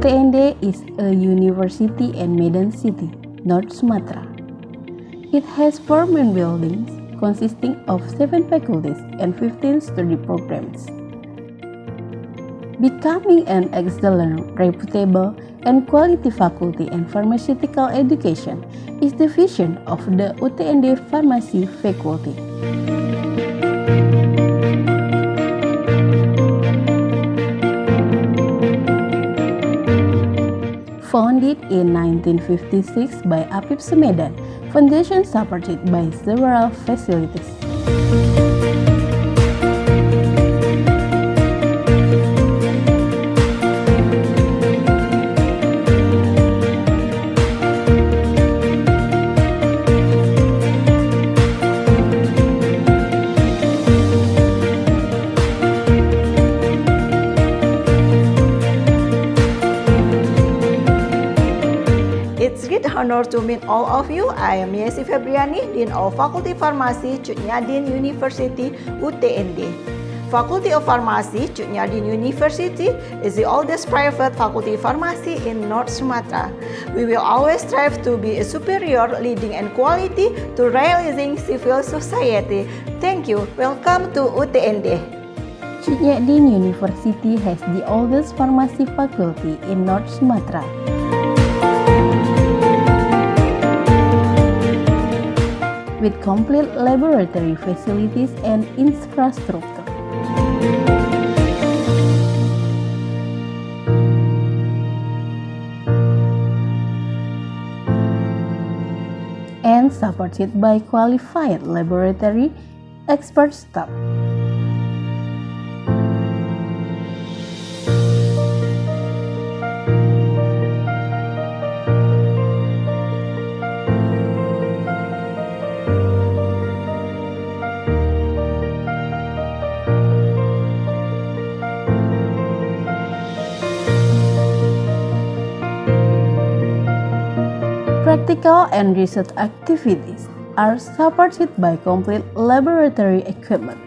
UTND is a university in Medan city, North Sumatra. It has 4 main buildings consisting of 7 faculties and 15 study programs. Becoming an excellent, reputable, and quality faculty in pharmaceutical education is the vision of the UTND Pharmacy Faculty. Founded in 1956 by apipsu Medan, foundation supported by several facilities. It's great honor to meet all of you. I am Yesi Febriani, Dean of Fakulty Farmasi, Tjut Dhien University, UTND. Faculty of Pharmacy, Tjut Dhien University is the oldest private faculty pharmacy in North Sumatra. We will always strive to be a superior, leading and quality to realizing civil society. Thank you. Welcome to UTND. Tjut Dhien University has the oldest pharmacy faculty in North Sumatra. With complete laboratory facilities and infrastructure. And supported by qualified laboratory expert staff. Practical and research activities are supported by complete laboratory equipment.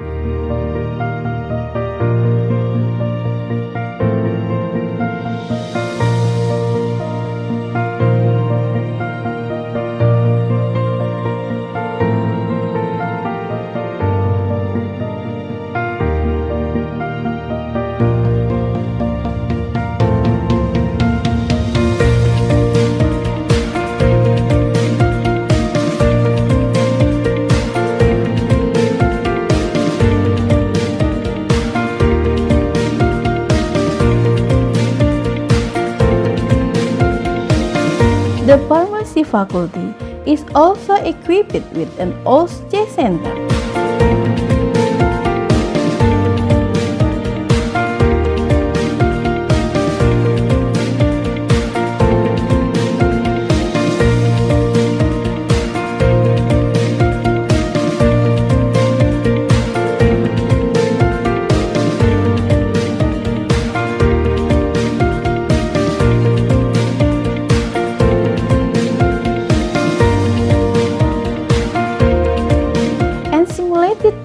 The pharmacy faculty is also equipped with an OSCE center.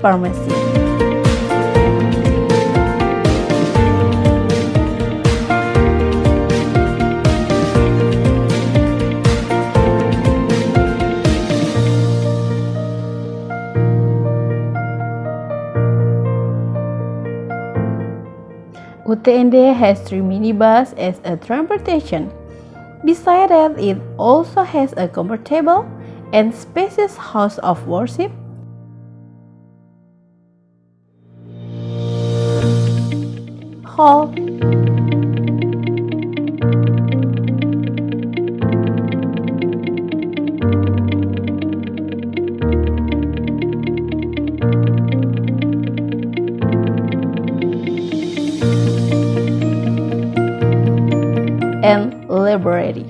Pharmacy. UTND has 3 minibus as a transportation. Besides that, it also has a comfortable and spacious house of worship, hall, and library.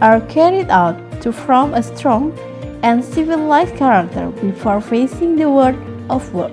are carried out to form a strong and civilized character before facing the world of work.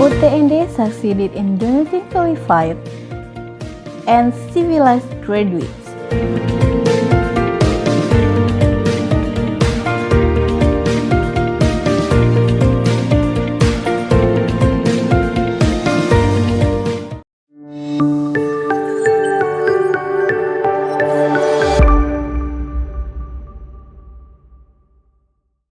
UTND succeeded in donating qualified and civilized graduates.